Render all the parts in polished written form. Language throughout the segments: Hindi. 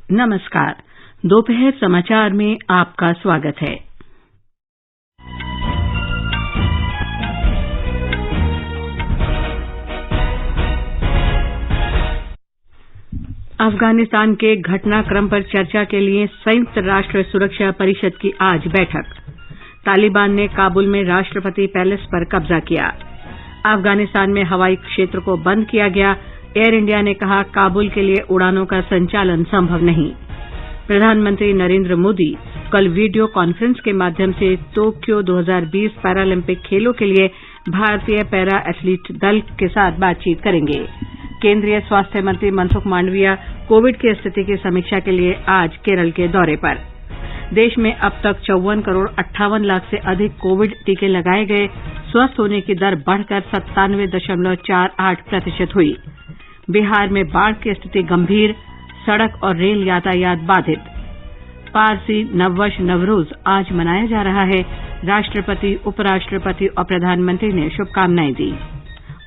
नमस्कार। दोपहर समाचार में आपका स्वागत है। अफगानिस्तान के घटनाक्रम पर चर्चा के लिए संयुक्त राष्ट्र सुरक्षा परिषद की आज बैठक। तालिबान ने काबुल में राष्ट्रपति पैलेस पर कब्जा किया। अफगानिस्तान में हवाई क्षेत्र को बंद किया गया। एयर इंडिया ने कहा, काबुल के लिए उड़ानों का संचालन संभव नहीं। प्रधानमंत्री नरेंद्र मोदी कल वीडियो कॉन्फ्रेंस के माध्यम से टोक्यो 2020 पैरालंपिक खेलों के लिए भारतीय पैरा एथलीट दल के साथ बातचीत करेंगे। केंद्रीय स्वास्थ्य मंत्री मनसुख मांडविया कोविड की स्थिति की समीक्षा के लिए आज केरल के दौरे पर। देश में अब तक 54 करोड़ 58 लाख से अधिक कोविड टीके लगाए गए। स्वस्थ होने की दर बढ़कर 97.48% हुई। बिहार में बाढ़ की स्थिति गंभीर, सड़क और रेल यातायात बाधित। पारसी नववर्ष नवरोज आज मनाया जा रहा है। राष्ट्रपति, उपराष्ट्रपति और प्रधानमंत्री ने शुभकामनाएं दी।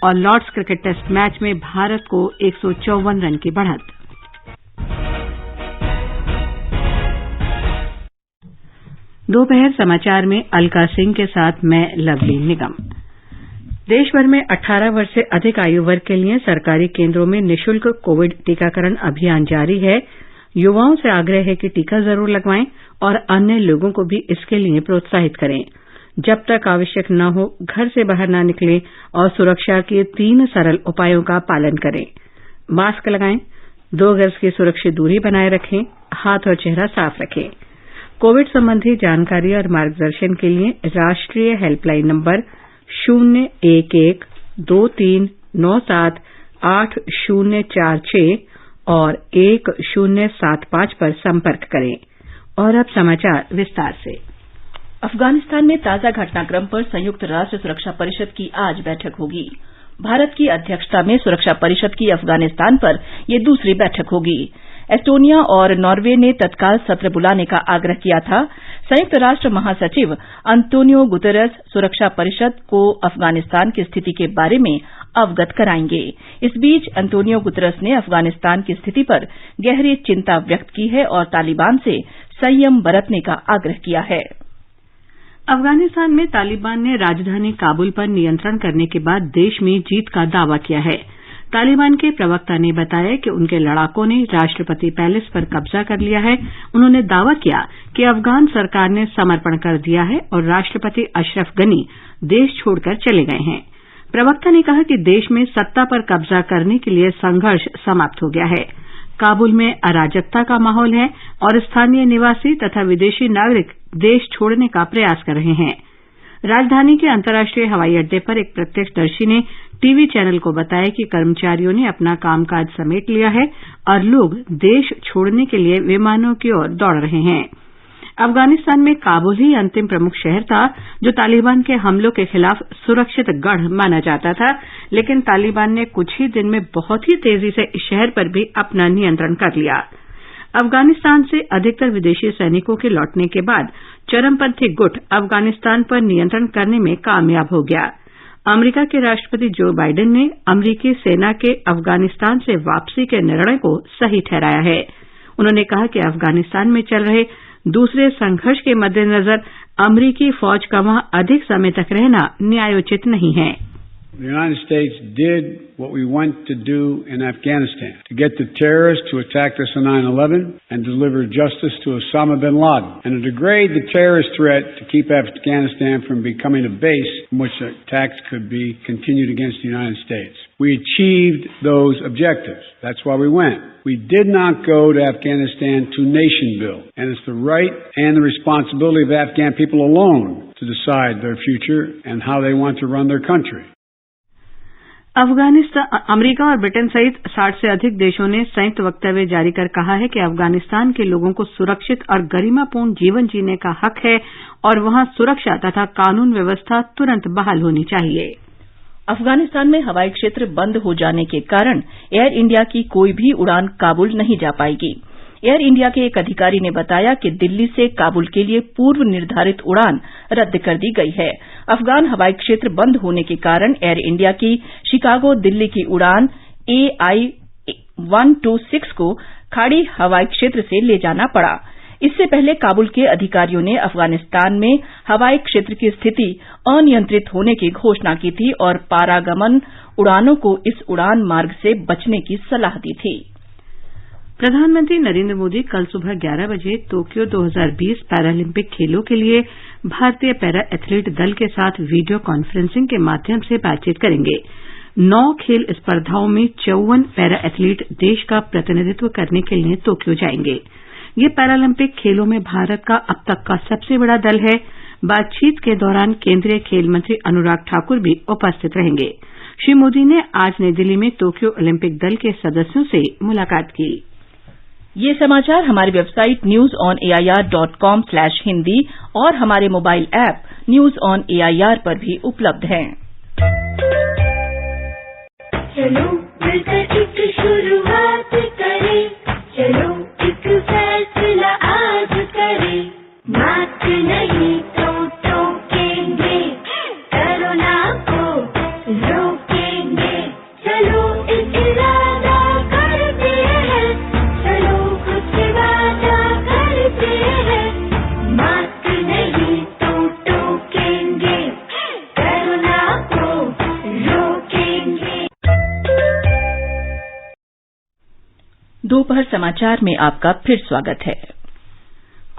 और लॉर्ड्स क्रिकेट टेस्ट मैच में भारत को 154 रन की बढ़त। दोपहर समाचार में अलका सिंह के साथ मैं लवली निगम। देश भर में 18 वर्ष से अधिक आयु वर्ग के लिए सरकारी केंद्रों में निःशुल्क कोविड टीकाकरण अभियान जारी है। युवाओं से आग्रह है कि टीका जरूर लगवाएं और अन्य लोगों को भी इसके लिए प्रोत्साहित करें। जब तक आवश्यक न हो, घर से बाहर न निकलें और सुरक्षा के 3 सरल उपायों का पालन करें। मास्क लगाएं, 2 गज की सुरक्षित दूरी बनाए रखें, हाथ और चेहरा साफ रखें। कोविड संबंधी जानकारी और मार्गदर्शन के लिए राष्ट्रीय हेल्पलाइन नंबर 01123978046 और 1075 पर संपर्क करें। और अब समाचार विस्तार से। अफगानिस्तान में ताजा घटनाक्रम पर संयुक्त राष्ट्र सुरक्षा परिषद की आज बैठक होगी। भारत की अध्यक्षता में सुरक्षा परिषद की अफगानिस्तान पर यह दूसरी बैठक होगी। एस्टोनिया और नॉर्वे ने तत्काल सत्र बुलाने का आग्रह किया था। संयुक्त राष्ट्र महासचिव अंतोनियो गुतेरेस सुरक्षा परिषद को अफगानिस्तान की स्थिति के बारे में अवगत कराएंगे। इस बीच अंतोनियो गुतेरेस ने अफगानिस्तान की स्थिति पर गहरी चिंता व्यक्त की है और तालिबान से संयम बरतने का आग्रह किया है। अफगानिस्तान में तालिबान ने राजधानी काबुल पर नियंत्रण करने के बाद देश में जीत का दावा किया है। तालिबान के प्रवक्ता ने बताया कि उनके लड़ाकों ने राष्ट्रपति पैलेस पर कब्जा कर लिया है। उन्होंने दावा किया कि अफगान सरकार ने समर्पण कर दिया है और राष्ट्रपति अशरफ गनी देश छोड़कर चले गए हैं। प्रवक्ता ने कहा कि देश में सत्ता पर कब्जा करने के लिए संघर्ष समाप्त हो गया है। काबुल में अराजकता का माहौल है और स्थानीय निवासी तथा विदेशी नागरिक देश छोड़ने का प्रयास कर रहे हैं। राजधानी के अंतर्राष्ट्रीय हवाई अड्डे पर एक प्रत्यक्षदर्शी ने टीवी चैनल को बताया कि कर्मचारियों ने अपना कामकाज समेट लिया है और लोग देश छोड़ने के लिए विमानों की ओर दौड़ रहे हैं। अफगानिस्तान में काबुल ही अंतिम प्रमुख शहर था जो तालिबान के हमलों के खिलाफ सुरक्षित गढ़ माना जाता था, लेकिन तालिबान ने कुछ ही दिन में बहुत ही तेजी से इस शहर पर भी अपना नियंत्रण कर लिया। अफगानिस्तान से अधिकतर विदेशी सैनिकों के लौटने के बाद चरमपंथी गुट अफगानिस्तान पर नियंत्रण करने में कामयाब हो गया। अमेरिका के राष्ट्रपति जो बाइडेन ने अमेरिकी सेना के अफगानिस्तान से वापसी के निर्णय को सही ठहराया है। उन्होंने कहा कि अफगानिस्तान में चल रहे दूसरे संघर्ष के मद्देनजर अमेरिकी फौज का वहां अधिक समय तक रहना न्यायोचित नहीं है। The United States did what we want to do in Afghanistan, to get the terrorists to attack us on 9/11 and deliver justice to Osama bin Laden, and to degrade the terrorist threat to keep Afghanistan from becoming a base from which attacks could be continued against the United States. We achieved those objectives. That's why we went. We did not go to Afghanistan to nation build, and it's the right and the responsibility of Afghan people alone to decide their future and how they want to run their country. America और ब्रिटेन सहित 60 से अधिक देशों ने संयुक्त वक्तव्य जारी कर कहा है कि अफगानिस्तान के लोगों को सुरक्षित और गरिमापूर्ण जीवन जीने का हक है और वहां सुरक्षा तथा कानून व्यवस्था तुरंत बहाल होनी चाहिए। अफगानिस्तान में हवाई क्षेत्र बंद हो जाने के कारण एयर इंडिया की कोई भी उड़ान काबुल नहीं जा पाएगी। एयर इंडिया के एक अधिकारी ने बताया कि दिल्ली से काबुल के लिए पूर्व निर्धारित उड़ान रद्द कर दी गई है। अफगान हवाई क्षेत्र बंद होने के कारण एयर इंडिया की शिकागो दिल्ली की उड़ान AI-126 को खाड़ी हवाई क्षेत्र से ले जाना पड़ा। इससे पहले काबुल के अधिकारियों ने अफगानिस्तान में हवाई क्षेत्र की स्थिति अनियंत्रित होने की घोषणा की थी और पारागमन उड़ानों को इस उड़ान मार्ग से बचने की सलाह दी थी। प्रधानमंत्री नरेंद्र मोदी कल सुबह 11 बजे टोक्यो 2020 पैरालंपिक खेलों के लिए भारतीय पैरा एथलीट दल के साथ वीडियो कॉन्फ्रेंसिंग के माध्यम से बातचीत करेंगे। 9 खेल स्पर्धाओं में 54 पैरा एथलीट देश का प्रतिनिधित्व करने के लिए टोक्यो जाएंगे। ये पैरालंपिक खेलों में भारत का अब तक का सबसे बड़ा दल है। बातचीत के दौरान केंद्रीय खेल मंत्री अनुराग ठाकुर भी उपस्थित रहेंगे। श्री मोदी ने आज नई दिल्ली में टोक्यो ओलंपिक दल के सदस्यों से मुलाकात की। ये समाचार हमारी वेबसाइट newsonair.com/hindi और हमारे mobile app news on AIR पर भी उपलब्ध हैं। चलो मिलकर एक शुरुआत करें, चलो एक फैसला आज करें, मास्क नहीं तो टोकेंगे, कोरोना को रोकेंगे, चलो एक इरादा करते हैं, चलो कुछ वादा करते हैं, मास्क नहीं तो टोकेंगे, कोरोना को रोकेंगे। दोपहर समाचार में आपका फिर स्वागत है।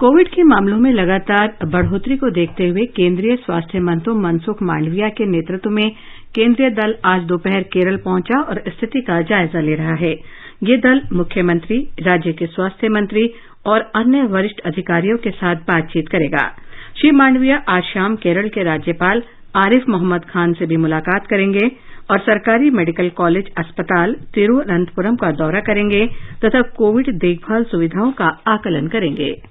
कोविड के मामलों में लगातार बढ़ोतरी को देखते हुए केंद्रीय स्वास्थ्य मंत्री मनसुख मांडविया के नेतृत्व में केंद्रीय दल आज दोपहर केरल पहुंचा और स्थिति का जायजा ले रहा है। ये दल मुख्यमंत्री, राज्य के स्वास्थ्य मंत्री और अन्य वरिष्ठ अधिकारियों के साथ बातचीत करेगा। श्री मांडविया आज शाम केरल के राज्यपाल आरिफ मोहम्मद खान से भी मुलाकात करेंगे और सरकारी मेडिकल कॉलेज अस्पताल तिरुवनंतपुरम का दौरा करेंगे तथा कोविड देखभाल सुविधाओं का आकलन करेंगे।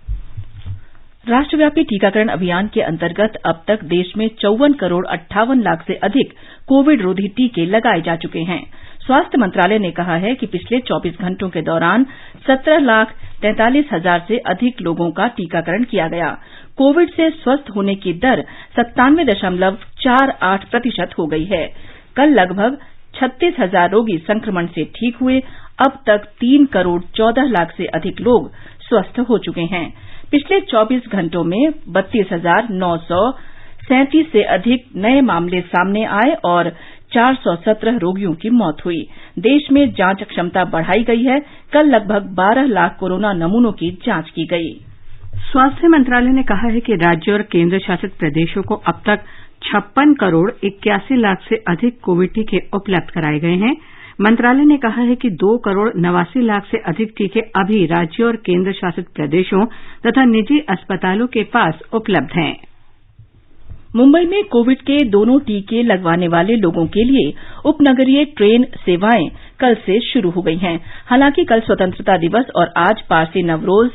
राष्ट्रव्यापी टीकाकरण अभियान के अंतर्गत अब तक देश में 54 करोड़ 58 लाख से अधिक कोविड रोधी टीके लगाए जा चुके हैं। स्वास्थ्य मंत्रालय ने कहा है कि पिछले 24 घंटों के दौरान 17,43,000 से अधिक लोगों का टीकाकरण किया गया। कोविड से स्वस्थ होने की दर 97.48% हो गई है। कल लगभग 36,000 रोगी संक्रमण से ठीक हुए। अब तक 3 करोड़ 14 लाख से अधिक लोग स्वस्थ हो चुके हैं। पिछले 24 घंटों में 32,937 से अधिक नए मामले सामने आए और 417 रोगियों की मौत हुई। देश में जांच क्षमता बढ़ाई गई है। कल लगभग 12 लाख कोरोना नमूनों की जांच की गई। स्वास्थ्य मंत्रालय ने कहा है कि राज्यों और केंद्र शासित प्रदेशों को अब तक 56 करोड़ 81 लाख से अधिक कोविड टीके उपलब्ध कराए गए हैं। मंत्रालय ने कहा है कि 2 करोड़ 89 लाख से अधिक टीके अभी राज्यों और केंद्र शासित प्रदेशों तथा निजी अस्पतालों के पास उपलब्ध हैं। मुंबई में कोविड के दोनों टीके लगवाने वाले लोगों के लिए उपनगरीय ट्रेन सेवाएं कल से शुरू हो गई हैं। हालांकि कल स्वतंत्रता दिवस और आज पारसी नवरोज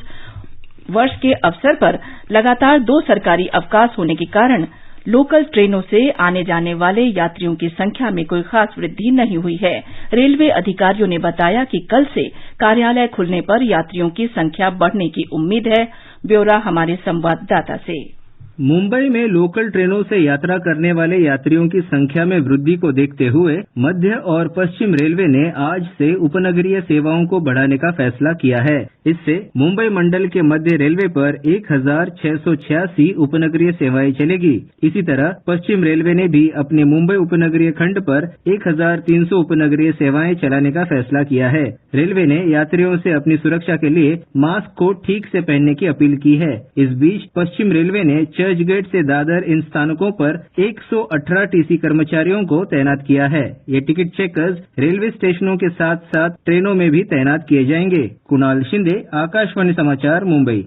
वर्ष के अवसर पर लगातार 2 सरकारी अवकाश होने के कारण लोकल ट्रेनों से आने जाने वाले यात्रियों की संख्या में कोई खास वृद्धि नहीं हुई है। रेलवे अधिकारियों ने बताया कि कल से कार्यालय खुलने पर यात्रियों की संख्या बढ़ने की उम्मीद है। ब्यौरा हमारे संवाददाता से। मुंबई में लोकल ट्रेनों से यात्रा करने वाले यात्रियों की संख्या में वृद्धि को देखते हुए मध्य और पश्चिम रेलवे ने आज से उपनगरीय सेवाओं को बढ़ाने का फैसला किया है। इससे मुंबई मंडल के मध्य रेलवे पर 1,686 उपनगरीय सेवाएं चलेगी। इसी तरह पश्चिम रेलवे ने भी अपने मुंबई उपनगरीय खंड पर 1,300 उपनगरीय सेवाएं चलाने का फैसला किया है। रेलवे ने यात्रियों से अपनी सुरक्षा के लिए मास्क को ठीक से पहनने की अपील की है। इस बीच पश्चिम रेलवे ने चर्चगेट से दादर इन स्थानकों पर 118 टीसी कर्मचारियों को तैनात किया है। ये टिकट चेकर्स रेलवे स्टेशनों के साथ साथ ट्रेनों में भी तैनात किए जाएंगे। कुणाल शिंदे, आकाशवाणी समाचार, मुंबई।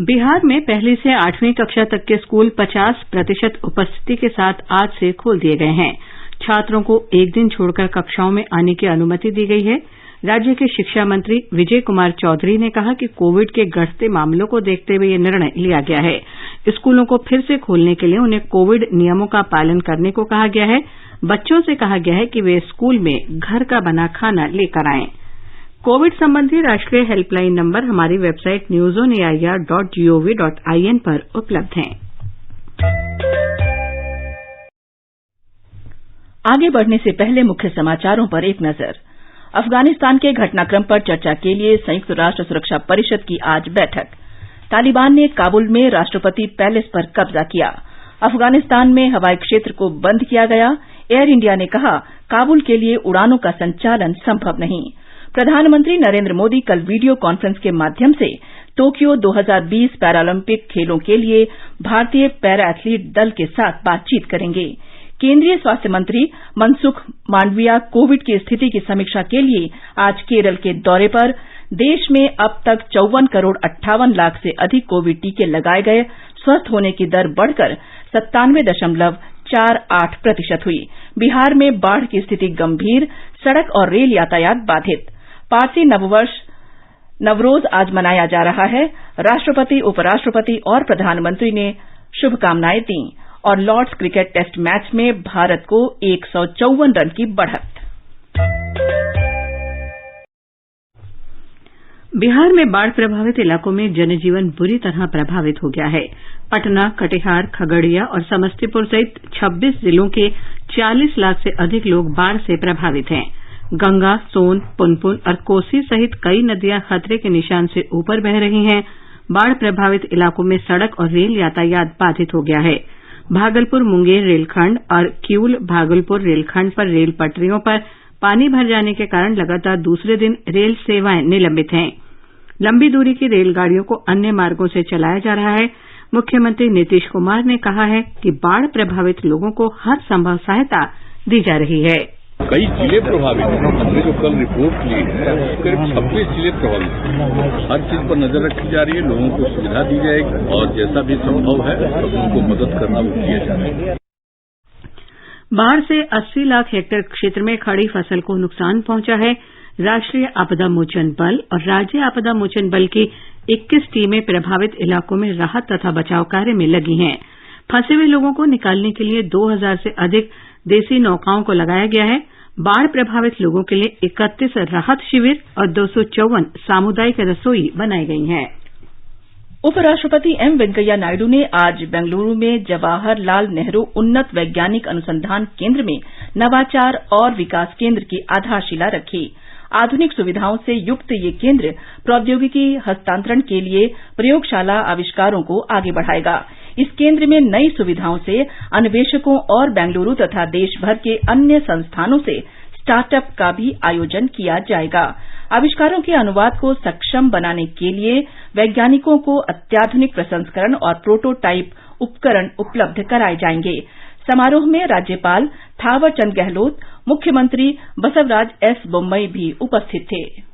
बिहार में पहली से 8वीं कक्षा तक के स्कूल 50% उपस्थिति के साथ आज से खोल दिए गए हैं। छात्रों को एक दिन छोड़कर कक्षाओं में आने की अनुमति दी गई है। राज्य के शिक्षा मंत्री विजय कुमार चौधरी ने कहा कि कोविड के बढ़ते मामलों को देखते हुए यह निर्णय लिया गया है। स्कूलों को फिर से खोलने के लिए उन्हें कोविड नियमों का पालन करने को कहा गया है। बच्चों से कहा गया है कि वे स्कूल में घर का बना खाना लेकर आएं। कोविड संबंधी राष्ट्रीय हेल्पलाइन नंबर हमारी वेबसाइट newsonair.gov.in पर उपलब्ध हैं। आगे बढ़ने से पहले मुख्य समाचारों पर एक नजर। अफगानिस्तान के घटनाक्रम पर चर्चा के लिए संयुक्त राष्ट्र सुरक्षा परिषद की आज बैठक। तालिबान ने काबुल में राष्ट्रपति पैलेस पर कब्जा किया। अफगानिस्तान में हवाई क्षेत्र को बंद किया गया। एयर इंडिया ने कहा, काबुल के लिए उड़ानों का संचालन संभव नहीं। प्रधानमंत्री नरेंद्र मोदी कल वीडियो कॉन्फ्रेंस के माध्यम से टोक्यो 2020 पैरालंपिक खेलों के लिए भारतीय पैरा एथलीट दल के साथ बातचीत करेंगे। केंद्रीय स्वास्थ्य मंत्री मनसुख मांडविया कोविड की स्थिति की समीक्षा के लिए आज केरल के दौरे पर। देश में अब तक 54 करोड़ 58 लाख से अधिक कोविड टीके लगाए गए। स्वस्थ होने की दर बढ़कर 97.48% हुई। बिहार में बाढ़ की स्थिति गंभीर, सड़क और रेल यातायात बाधित। पारसी नववर्ष नवरोज आज मनाया जा रहा है। राष्ट्रपति, उपराष्ट्रपति और प्रधानमंत्री ने शुभकामनाएं दी और लॉर्ड्स क्रिकेट टेस्ट मैच में भारत को 154 रन की बढ़त। बिहार में बाढ़ प्रभावित इलाकों में जनजीवन बुरी तरह प्रभावित हो गया है। पटना, कटिहार, खगड़िया और समस्तीपुर सहित 26 जिलों के 40 लाख से अधिक लोग बाढ़ से प्रभावित हैं। गंगा, सोन, पुनपुन और कोसी सहित कई नदियां खतरे के निशान से ऊपर बह रही हैं। बाढ़ प्रभावित इलाकों में सड़क और रेल यातायात बाधित हो गया है। भागलपुर मुंगेर रेलखंड और किऊल भागलपुर रेलखंड पर रेल पटरियों पर पानी भर जाने के कारण लगातार दूसरे दिन रेल सेवाएं निलंबित हैं। लंबी दूरी की रेलगाड़ियों को अन्य मार्गों से चलाया जा रहा है। मुख्यमंत्री नीतीश कुमार ने कहा है कि बाढ़ प्रभावित लोगों को हर संभव सहायता दी जा रही है। कई जिले प्रभावित हैं। हमने जो कल रिपोर्ट ली है करीब 26 जिले प्रभावित हैं। हर चीज पर नजर रखी जा रही है, लोगों को सुविधा दी जाएगी और जैसा भी संभव है उनको मदद करना वो किया जा रहा है। बाढ़ से 80 लाख हेक्टेयर क्षेत्र में खड़ी फसल को नुकसान पहुंचा है। राष्ट्रीय आपदा मोचन बल और राज्य आपदा मोचन बल की 21 टीमें प्रभावित इलाकों में राहत तथा बचाव कार्य में लगी हैं। फंसे हुए लोगों को निकालने के लिए 2000 से अधिक देसी नौकाओं को लगाया गया है। बाढ़ प्रभावित लोगों के लिए 31 राहत शिविर और 254 सामुदायिक रसोई बनाई गई हैं। उपराष्ट्रपति एम वेंकैया नायडू ने आज बेंगलुरु में जवाहरलाल नेहरू उन्नत वैज्ञानिक अनुसंधान केंद्र में नवाचार और विकास केंद्र की आधारशिला रखी। आधुनिक सुविधाओं से युक्त ये केंद्र प्रौद्योगिकी हस्तांतरण के लिए प्रयोगशाला आविष्कारों को आगे बढ़ाएगा। इस केंद्र में नई सुविधाओं से अन्वेषकों और बेंगलुरु तथा देशभर के अन्य संस्थानों से स्टार्टअप का भी आयोजन किया जाएगा। आविष्कारों के अनुवाद को सक्षम बनाने के लिए वैज्ञानिकों को अत्याधुनिक प्रसंस्करण और प्रोटोटाइप उपकरण उपलब्ध कराए जाएंगे। समारोह में राज्यपाल थावर चंद गहलोत, मुख्यमंत्री बसवराज एस बोम्मई भी उपस्थित थे।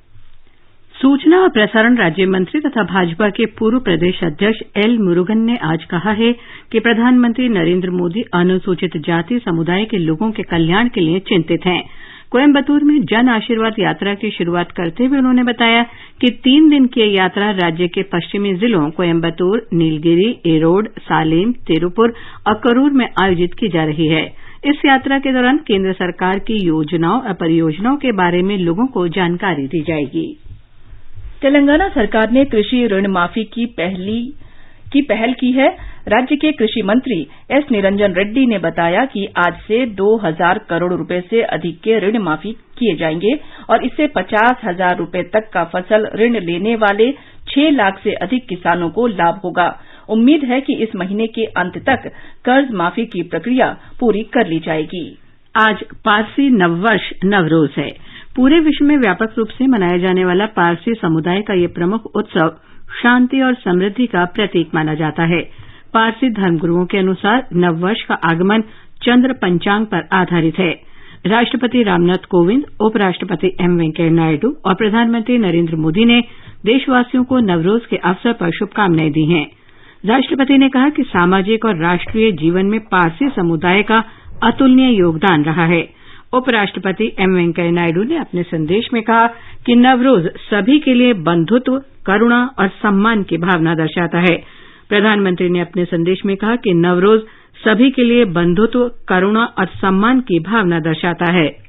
सूचना और प्रसारण राज्य मंत्री तथा भाजपा के पूर्व प्रदेश अध्यक्ष एल मुरुगन ने आज कहा है कि प्रधानमंत्री नरेंद्र मोदी अनुसूचित जाति समुदाय के लोगों के कल्याण के लिए चिंतित हैं। कोयम्बटूर में जन आशीर्वाद यात्रा की शुरुआत करते हुए उन्होंने बताया कि 3 दिन की यह यात्रा राज्य के पश्चिमी जिलों कोयम्बटूर, नीलगिरी, एरोड, सालेम, तिरुपुर और करूर में आयोजित की जा रही है। इस यात्रा के दौरान केंद्र सरकार की योजनाओं और परियोजनाओं के बारे में लोगों को जानकारी दी जाएगी। तेलंगाना सरकार ने कृषि ऋण माफी की पहल की है। राज्य के कृषि मंत्री एस निरंजन रेड्डी ने बताया कि आज से 2000 करोड़ रुपए से अधिक के ऋण माफी किए जाएंगे और इससे 50,000 रुपए तक का फसल ऋण लेने वाले 6 लाख से अधिक किसानों को लाभ होगा। उम्मीद है कि इस महीने के अंत तक कर्ज माफी की प्रक्रिया पूरी कर ली जाएगी। आज पारसी नववर्ष नवरोज है। पूरे विश्व में व्यापक रूप से मनाया जाने वाला पारसी समुदाय का ये प्रमुख उत्सव शांति और समृद्धि का प्रतीक माना जाता है। पारसी धर्मगुरुओं के अनुसार नववर्ष का आगमन चंद्र पंचांग पर आधारित है। राष्ट्रपति रामनाथ कोविंद, उपराष्ट्रपति एम वेंकैया नायडू और प्रधानमंत्री नरेंद्र मोदी ने देशवासियों को नवरोज के अवसर पर शुभकामनाएं दी हैं। राष्ट्रपति ने कहा कि सामाजिक और राष्ट्रीय जीवन में पारसी समुदाय का अतुलनीय योगदान रहा है। उपराष्ट्रपति एम वेंकैया नायडू ने अपने संदेश में कहा कि नवरोज सभी के लिए बंधुत्व, करुणा और सम्मान की भावना दर्शाता है। प्रधानमंत्री ने अपने संदेश में कहा कि नवरोज सभी के लिए बंधुत्व, करुणा और सम्मान की भावना दर्शाता है।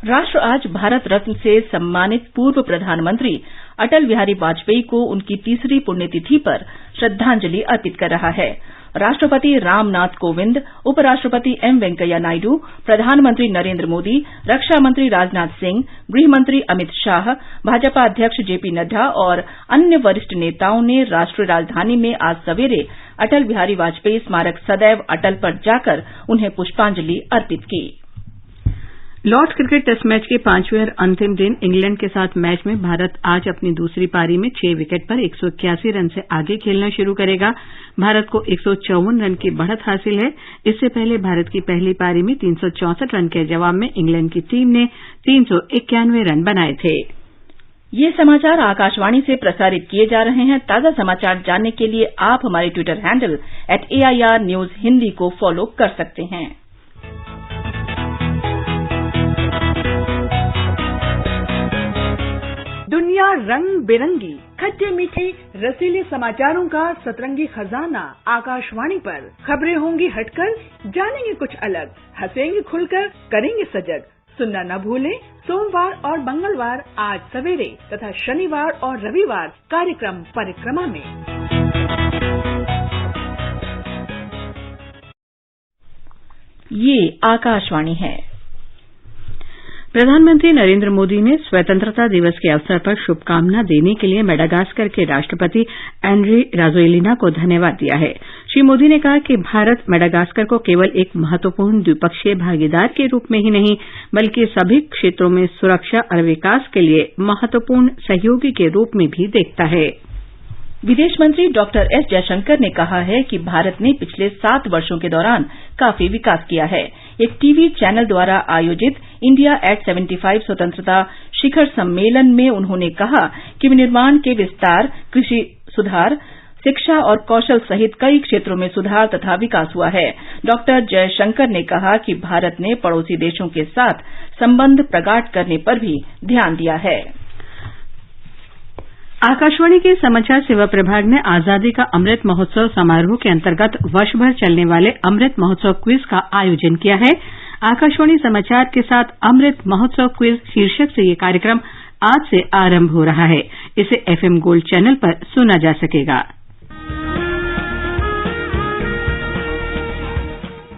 राष्ट्र आज भारत रत्न से सम्मानित पूर्व प्रधानमंत्री अटल बिहारी वाजपेयी को उनकी 3री पुण्यतिथि पर श्रद्धांजलि अर्पित कर रहा है। राष्ट्रपति रामनाथ कोविंद, उपराष्ट्रपति एम वेंकैया नायडू, प्रधानमंत्री नरेंद्र मोदी, रक्षा मंत्री राजनाथ सिंह, गृहमंत्री अमित शाह, भाजपा अध्यक्ष जेपी नड्डा और अन्य वरिष्ठ नेताओं ने राष्ट्रीय राजधानी में आज सवेरे अटल बिहारी वाजपेयी स्मारक सदैव अटल पर जाकर उन्हें पुष्पांजलि अर्पित की। लॉर्ड्स क्रिकेट टेस्ट मैच के 5वें और अंतिम दिन इंग्लैंड के साथ मैच में भारत आज अपनी दूसरी पारी में 6 विकेट पर 181 रन से आगे खेलना शुरू करेगा। भारत को 154 रन की बढ़त हासिल है। इससे पहले भारत की पहली पारी में 364 रन के जवाब में इंग्लैंड की टीम ने 391 रन बनाए थे। ये समाचार आकाशवाणी से प्रसारित किए जा रहे हैं। ताजा समाचार जानने के लिए आप हमारे Twitter handle @AIR News Hindi को फॉलो कर सकते हैं। दुनिया रंग बिरंगी, खट्टे मीठे रसीले समाचारों का सतरंगी खजाना आकाशवाणी पर। खबरें होंगी हटकर, जानेंगे कुछ अलग, हंसेंगे खुलकर, करेंगे सजग। सुनना न भूलें सोमवार और मंगलवार आज सवेरे तथा शनिवार और रविवार कार्यक्रम परिक्रमा में। ये आकाशवाणी है। प्रधानमंत्री नरेंद्र मोदी ने स्वतंत्रता दिवस के अवसर पर शुभकामना देने के लिए मेडागास्कर के राष्ट्रपति एंड्री राजोएलिना को धन्यवाद दिया है। श्री मोदी ने कहा कि भारत मेडागास्कर को केवल एक महत्वपूर्ण द्विपक्षीय भागीदार के रूप में ही नहीं बल्कि सभी क्षेत्रों में सुरक्षा और विकास के लिए महत्वपूर्ण सहयोगी के रूप में भी देखता है। विदेश मंत्री डॉक्टर एस जयशंकर ने कहा है कि भारत ने पिछले 7 वर्षों के दौरान काफी विकास किया है। एक टीवी चैनल द्वारा आयोजित इंडिया एट 75 स्वतंत्रता शिखर सम्मेलन में उन्होंने कहा कि विनिर्माण के विस्तार, कृषि सुधार, शिक्षा और कौशल सहित कई क्षेत्रों में सुधार तथा विकास हुआ है। डॉक्टर जयशंकर ने कहा कि भारत ने पड़ोसी देशों के साथ संबंध प्रगाढ़ करने पर भी ध्यान दिया है। आकाशवाणी के समाचार सेवा प्रभाग ने आजादी का अमृत महोत्सव समारोह के अंतर्गत वर्ष भर चलने वाले अमृत महोत्सव क्विज का आयोजन किया है। आकाशवाणी समाचार के साथ अमृत महोत्सव क्विज शीर्षक से ये कार्यक्रम आज से आरंभ हो रहा है। इसे FM गोल्ड चैनल पर सुना जा सकेगा।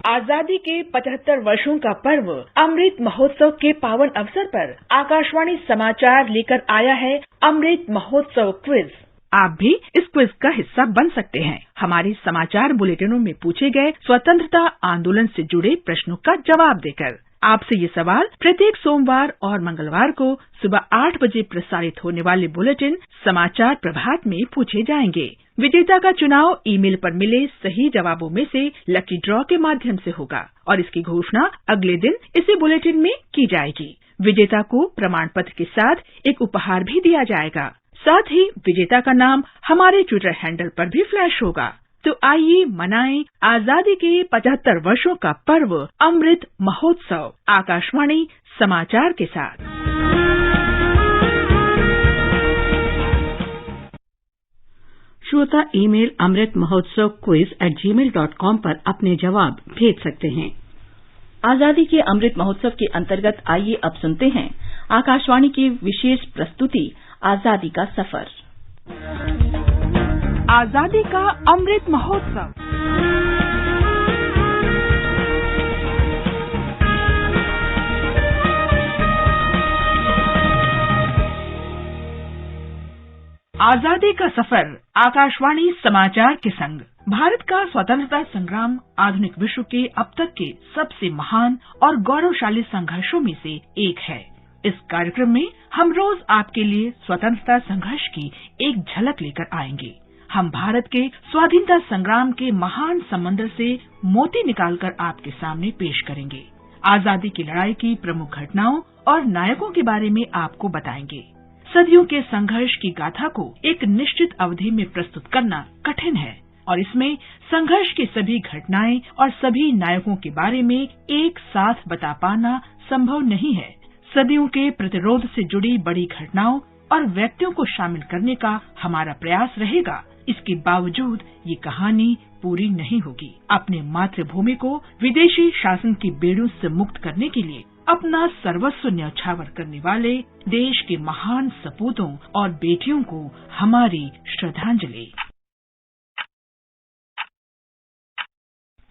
आजादी के 75 वर्षों का पर्व अमृत महोत्सव के पावन अवसर पर आकाशवाणी समाचार लेकर आया है अमृत महोत्सव क्विज। आप भी इस क्विज का हिस्सा बन सकते हैं। हमारे समाचार बुलेटिनों में पूछे गए स्वतंत्रता आंदोलन से जुड़े प्रश्नों का जवाब देकर। आपसे ये सवाल प्रत्येक सोमवार और मंगलवार को सुबह 8 बजे प्रसारित होने वाले बुलेटिन समाचार प्रभात में पूछे जाएंगे। विजेता का चुनाव ईमेल पर मिले सही जवाबों में से लकी ड्रॉ के माध्यम से होगा और इसकी घोषणा अगले दिन इसी बुलेटिन में की जाएगी। विजेता को प्रमाण पत्र के साथ एक उपहार भी दिया जाएगा। साथ ही विजेता का नाम हमारे ट्विटर हैंडल पर भी फ्लैश होगा। तो आइए मनाएं आजादी के 75 वर्षों का पर्व अमृत महोत्सव आकाशवाणी समाचार के साथ। श्रोता ईमेल अमृत महोत्सव quiz@gmail.com पर अपने जवाब भेज सकते हैं। आजादी के अमृत महोत्सव के अंतर्गत आइए अब सुनते हैं आकाशवाणी की विशेष प्रस्तुति आजादी का सफर। आजादी का अमृत महोत्सव। आजादी का सफर आकाशवाणी समाचार के संग। भारत का स्वतंत्रता संग्राम आधुनिक विश्व के अब तक के सबसे महान और गौरवशाली संघर्षों में से एक है। इस कार्यक्रम में हम रोज आपके लिए स्वतंत्रता संघर्ष की एक झलक लेकर आएंगे। हम भारत के स्वाधीनता संग्राम के महान समंदर से मोती निकालकर आपके सामने पेश करेंगे। आजादी की लड़ाई की प्रमुख घटनाओं और नायकों के बारे में आपको बताएंगे। सदियों के संघर्ष की गाथा को एक निश्चित अवधि में प्रस्तुत करना कठिन है और इसमें संघर्ष की सभी घटनाएं और सभी नायकों के बारे में एक साथ बता पाना संभव नहीं है। सदियों के प्रतिरोध से जुड़ी बड़ी घटनाओं और व्यक्तियों को शामिल करने का हमारा प्रयास रहेगा। इसके बावजूद ये कहानी पूरी नहीं होगी। अपने मातृभूमि को विदेशी शासन की बेड़ों से मुक्त करने के लिए अपना सर्वस्व न्यौछावर करने वाले देश के महान सपूतों और बेटियों को हमारी श्रद्धांजलि।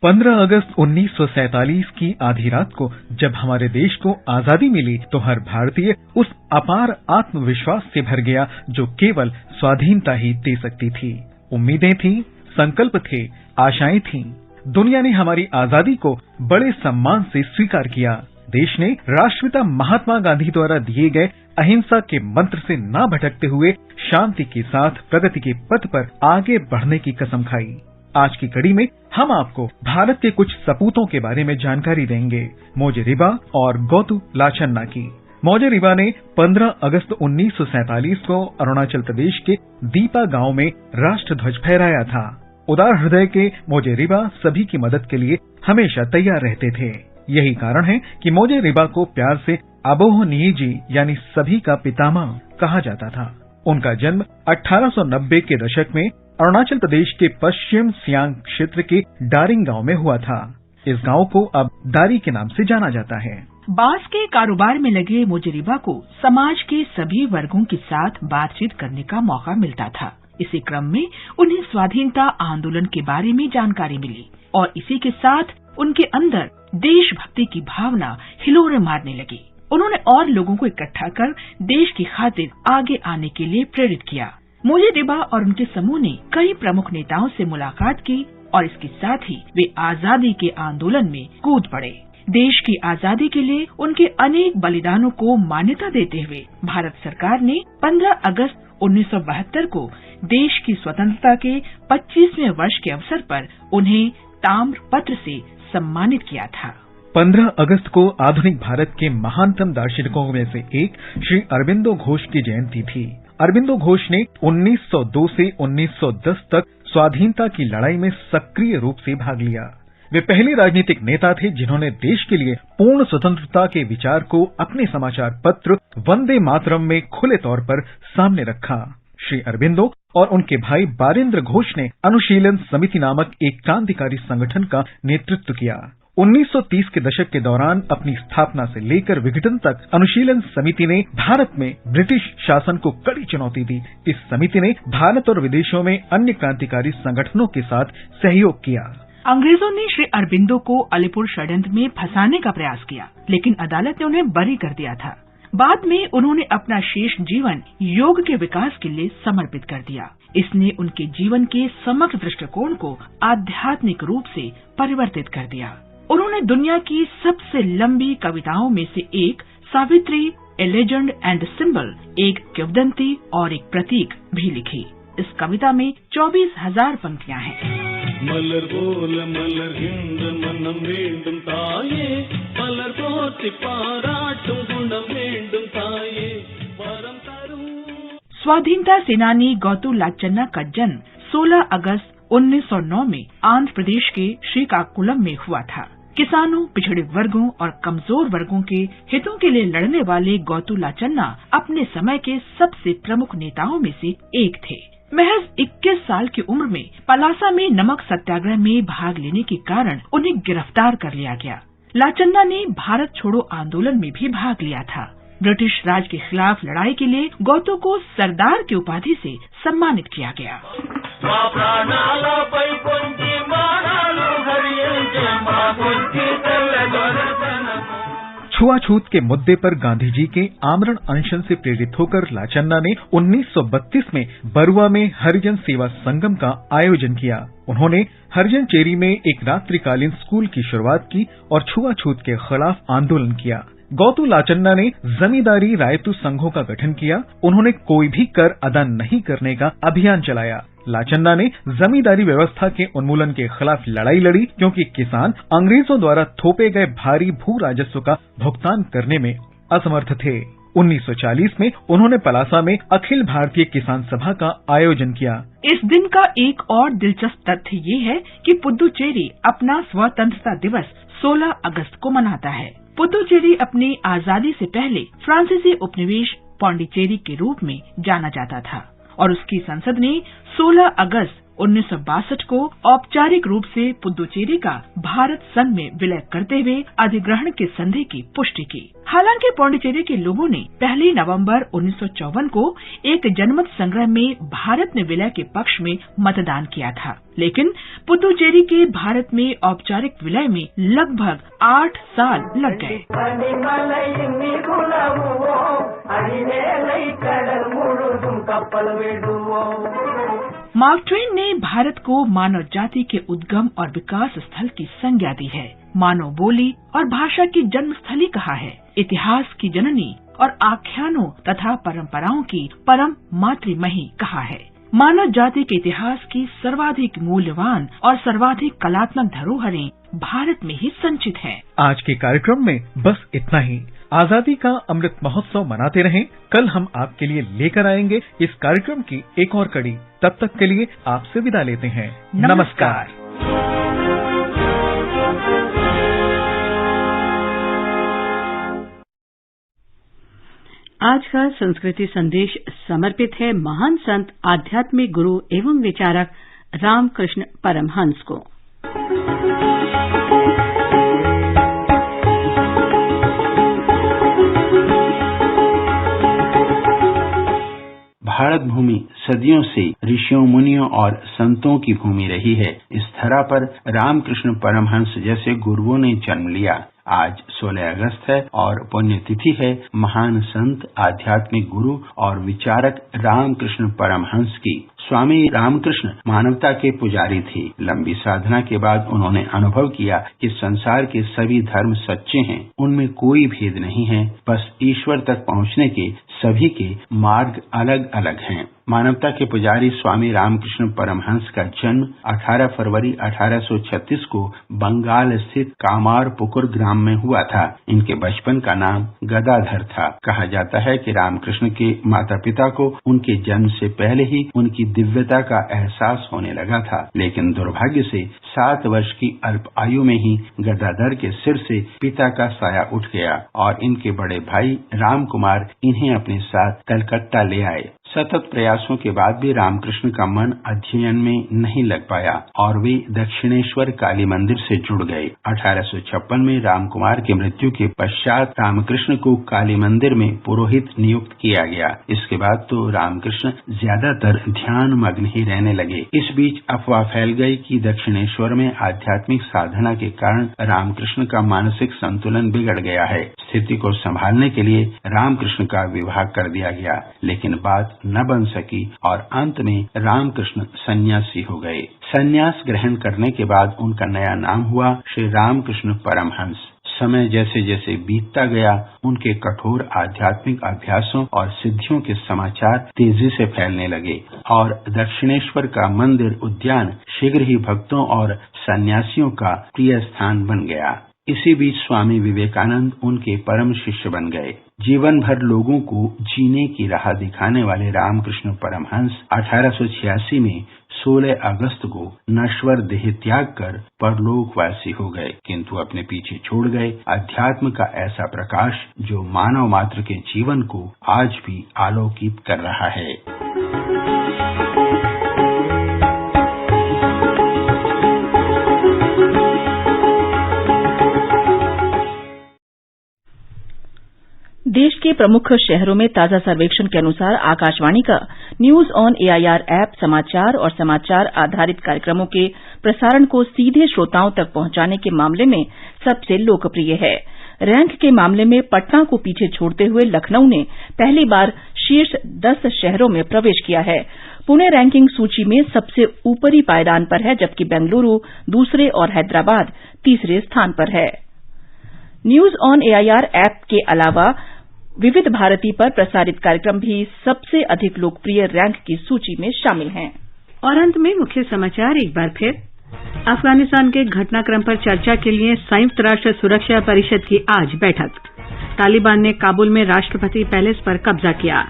15 अगस्त 1947 की आधी रात को जब हमारे देश को आजादी मिली तो हर भारतीय उस अपार आत्मविश्वास से भर गया जो केवल स्वाधीनता ही दे सकती थी। उम्मीदें थीं, संकल्प थे, आशाएं थीं। दुनिया ने हमारी आजादी को बड़े सम्मान से स्वीकार किया। देश ने राष्ट्रपिता महात्मा गांधी द्वारा दिए गए अहिंसा के मंत्र से न भटकते हुए शांति के साथ प्रगति के पथ पर आगे बढ़ने की कसम खाई। आज की कड़ी में हम आपको भारत के कुछ सपूतों के बारे में जानकारी देंगे, मोजे रिबा और गौतु लाचन्ना की। मोजे रिबा ने 15 अगस्त 1947 को अरुणाचल प्रदेश के दीपा गांव में राष्ट्रध्वज फहराया था। उदार हृदय के मोजे रिबा सभी की मदद के लिए हमेशा तैयार रहते थे। यही कारण है कि मोजे रिबा को प्यार से अबोह नियजी यानी सभी का पितामह कहा जाता था। उनका जन्म 1890 के दशक में अरुणाचल प्रदेश के पश्चिम सियांग क्षेत्र के डारिंग गांव में हुआ था। इस गांव को अब दारी के नाम से जाना जाता है। बांस के कारोबार में लगे मोजे रिबा को समाज के सभी वर्गों के साथ बातचीत करने का मौका मिलता था। इसी क्रम में उन्हें स्वाधीनता आंदोलन के बारे में जानकारी मिली और इसी के साथ उनके अंदर देशभक्ति की भावना हिलोरे मारने लगी। उन्होंने और लोगों को इकट्ठा कर देश की खातिर आगे आने के लिए प्रेरित किया। मोजे रिबा और उनके समूह ने कई प्रमुख नेताओं से मुलाकात की और इसके साथ ही वे आजादी के आंदोलन में कूद पड़े। देश की आजादी के लिए उनके अनेक बलिदानों को मान्यता देते हुए भारत सरकार ने 15 अगस्त 1972 को देश की स्वतंत्रता के 25वें वर्ष के अवसर पर उन्हें ताम्र पत्र से सम्मानित किया था। 15 अगस्त को आधुनिक भारत के महानतम दार्शनिकों में से एक श्री अरबिंदो घोष की जयंती थी। अरबिंदो घोष ने 1902 से 1910 तक स्वाधीनता की लड़ाई में सक्रिय रूप से भाग लिया। वे पहले राजनीतिक नेता थे जिन्होंने देश के लिए पूर्ण स्वतंत्रता के विचार को अपने समाचार पत्र वंदे मातरम में खुले तौर पर सामने रखा। श्री अरबिंदो और उनके भाई बारेंद्र घोष ने अनुशीलन समिति नामक एक क्रांतिकारी संगठन का नेतृत्व किया। 1930 के दशक के दौरान अपनी स्थापना से लेकर विघटन तक अनुशीलन समिति ने भारत में ब्रिटिश शासन को कड़ी चुनौती दी। इस समिति ने भारत और विदेशों में अन्य क्रांतिकारी संगठनों के साथ सहयोग किया। अंग्रेजों ने श्री अरबिंदो को अलीपुर षड्यंत्र में फंसाने का प्रयास किया, लेकिन अदालत ने उन्हें बरी कर दिया था। बाद में उन्होंने अपना शेष जीवन योग के विकास के लिए समर्पित कर दिया। इसने उनके जीवन के समग्र दृष्टिकोण को आध्यात्मिक रूप से परिवर्तित कर दिया। उन्होंने दुनिया की सबसे लंबी कविताओं में से एक सावित्री, ए लेजेंड एंड सिंबल, एक किंवदंती और एक प्रतीक भी लिखी। इस कविता में 24,000 पंक्तियां हैं। मलर बोल मलर हिंद मनम वेंडुम ताये मलर पोति पाराटुम गुणम वेंडुम ताये वरम तरु। स्वाधीनता सेनानी गौतु लाचन्ना का जन्म 16 अगस्त 1909 में आंध्र प्रदेश के श्रीकाकुलम में हुआ था। किसानों, पिछड़े वर्गों और कमजोर वर्गों के हितों के लिए लड़ने वाले गौतु लाचन्ना अपने समय के सबसे प्रमुख नेताओं में से एक थे। महज 21 साल की उम्र में पलासा में नमक सत्याग्रह में भाग लेने के कारण उन्हें गिरफ्तार कर लिया गया। लाचन्ना ने भारत छोड़ो आंदोलन में भी भाग लिया था। ब्रिटिश राज के खिलाफ लड़ाई के लिए गौतु को सरदार की उपाधि से सम्मानित किया गया। छुआछूत के मुद्दे पर गांधी जी के आमरण अनशन से प्रेरित होकर लाचन्ना ने 1932 में बरुआ में हरिजन सेवा संगम का आयोजन किया। उन्होंने हरिजन चेरी में एक रात्रिकालीन स्कूल की शुरुआत की और छुआछूत के खिलाफ आंदोलन किया। गौतु लाचन्ना ने जमींदारी रायतु संघों का गठन किया। उन्होंने कोई भी कर अदा नहीं करने का अभियान चलाया। लाचन्ना ने जमींदारी व्यवस्था के उन्मूलन के खिलाफ लड़ाई लड़ी, क्योंकि किसान अंग्रेजों द्वारा थोपे गए भारी भू राजस्व का भुगतान करने में असमर्थ थे। 1940 में उन्होंने पलासा में अखिल भारतीय किसान सभा का आयोजन किया। इस दिन का एक और दिलचस्प तथ्य ये है कि पुदुचेरी अपना स्वतंत्रता दिवस 16 अगस्त को मनाता है। पुदुचेरी अपनी आजादी से पहले फ्रांसीसी उपनिवेश पौंडीचेरी के रूप में जाना जाता था और उसकी संसद ने 16 अगस्त 1962 को औपचारिक रूप से पुदुचेरी का भारत संघ में विलय करते हुए अधिग्रहण के संधि की पुष्टि की। हालांकि पुडुचेरी के लोगों ने 1 नवंबर 1954 को एक जनमत संग्रह में भारत में विलय के पक्ष में मतदान किया था, लेकिन पुदुचेरी के भारत में औपचारिक विलय में लगभग 8 साल लग गए। मार्क ट्वेन ने भारत को मानव जाति के उद्गम और विकास स्थल की संज्ञा दी है, मानव बोली और भाषा की जन्मस्थली कहा है, इतिहास की जननी और आख्यानों तथा परंपराओं की परम मातृमही कहा है। मानव जाति के इतिहास की सर्वाधिक मूल्यवान और सर्वाधिक कलात्मक धरोहरें भारत में ही संचित हैं। आज के कार्यक्रम में बस इतना ही। आजादी का अमृत महोत्सव मनाते रहें। कल हम आपके लिए लेकर आएंगे इस कार्यक्रम की एक और कड़ी। तब तक के लिए आपसे विदा लेते हैं। नमस्कार। आज का संस्कृति संदेश समर्पित है महान संत, आध्यात्मिक गुरु एवं विचारक रामकृष्ण परमहंस को। भारत भूमि सदियों से ऋषियों, मुनियों और संतों की भूमि रही है। इस धरा पर रामकृष्ण परमहंस जैसे गुरुओं ने जन्म लिया। आज 16 अगस्त है और पुण्यतिथि है महान संत, आध्यात्मिक गुरु और विचारक रामकृष्ण परमहंस की। स्वामी रामकृष्ण मानवता के पुजारी थे। लंबी साधना के बाद उन्होंने अनुभव किया कि संसार के सभी धर्म सच्चे हैं, उनमें कोई भेद नहीं है, बस ईश्वर तक पहुंचने के सभी के मार्ग अलग अलग हैं। मानवता के पुजारी स्वामी रामकृष्ण परमहंस का जन्म 18 फरवरी 1836 को बंगाल स्थित कामारपुकुर ग्राम में हुआ था। इनके बचपन का नाम गदाधर था। कहा जाता है कि रामकृष्ण के माता पिता को उनके जन्म से पहले ही उनकी दिव्यता का एहसास होने लगा था, लेकिन दुर्भाग्य से 7 वर्ष की अल्प आयु में ही गदाधर के सिर से पिता का साया उठ गया और इनके बड़े भाई राम कुमार इन्हें अपने साथ कलकत्ता ले आए। सतत प्रयासों के बाद भी रामकृष्ण का मन अध्ययन में नहीं लग पाया और वे दक्षिणेश्वर काली मंदिर से जुड़ गए। 1856 में राम कुमार की मृत्यु के पश्चात रामकृष्ण को काली मंदिर में पुरोहित नियुक्त किया गया। इसके बाद तो रामकृष्ण ज्यादातर ध्यान मग्न ही रहने लगे। इस बीच अफवाह फैल गई कि दक्षिणेश्वर में आध्यात्मिक साधना के कारण रामकृष्ण का मानसिक संतुलन बिगड़ गया है। स्थिति को संभालने के लिए रामकृष्ण का विवाह कर दिया गया, लेकिन बात न बन सकी और अंत में रामकृष्ण सन्यासी हो गए। सन्यास ग्रहण करने के बाद उनका नया नाम हुआ श्री रामकृष्ण परमहंस। समय जैसे जैसे बीतता गया, उनके कठोर आध्यात्मिक अभ्यासों और सिद्धियों के समाचार तेजी से फैलने लगे और दक्षिणेश्वर का मंदिर उद्यान शीघ्र ही भक्तों और सन्यासियों का प्रिय स्थान बन गया। इसी बीच स्वामी विवेकानंद उनके परम शिष्य बन गए। जीवन भर लोगों को जीने की राह दिखाने वाले रामकृष्ण परमहंस 1886 में 16 अगस्त को नश्वर देह त्याग कर परलोकवासी हो गए, किंतु अपने पीछे छोड़ गए अध्यात्म का ऐसा प्रकाश जो मानव मात्र के जीवन को आज भी आलोकित कर रहा है। देश के प्रमुख शहरों में ताजा सर्वेक्षण के अनुसार आकाशवाणी का न्यूज ऑन एआईआर ऐप समाचार और समाचार आधारित कार्यक्रमों के प्रसारण को सीधे श्रोताओं तक पहुंचाने के मामले में सबसे लोकप्रिय है। रैंक के मामले में पटना को पीछे छोड़ते हुए लखनऊ ने पहली बार शीर्ष 10 शहरों में प्रवेश किया है। पुणे रैंकिंग सूची में सबसे ऊपरी पायदान पर है, जबकि बेंगलुरु दूसरे और हैदराबाद तीसरे स्थान पर है। न्यूज ऑन एआईआर ऐप के अलावा विविध भारती पर प्रसारित कार्यक्रम भी सबसे अधिक लोकप्रिय रैंक की सूची में शामिल हैं। और अंत में मुख्य समाचार एक बार फिर। अफगानिस्तान के घटनाक्रम पर चर्चा के लिए संयुक्त राष्ट्र सुरक्षा परिषद की आज बैठक। तालिबान ने काबुल में राष्ट्रपति पैलेस पर कब्जा किया।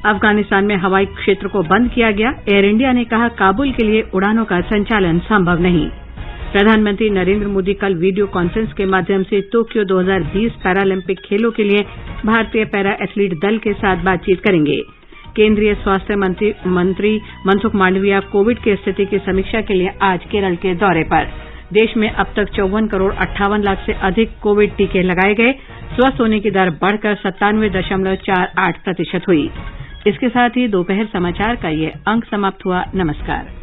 अफगानिस्तान में हवाई क्षेत्र को बंद किया गया। एयर इंडिया ने कहा काबुल के लिए उड़ानों का संचालन संभव नहीं। प्रधानमंत्री नरेंद्र मोदी कल वीडियो कॉन्फ्रेंस के माध्यम से टोक्यो 2020 पैरालंपिक खेलों के लिए भारतीय पैरा एथलीट दल के साथ बातचीत करेंगे। केंद्रीय स्वास्थ्य मंत्री मनसुख मांडविया कोविड की स्थिति की समीक्षा के लिए आज केरल के दौरे पर। देश में अब तक 54,58,00,000 से अधिक कोविड टीके लगाए गए। स्वस्थ होने की दर बढ़कर 97.48% हुई। इसके साथ ही दोपहर समाचार का ये अंक समाप्त हुआ। नमस्कार।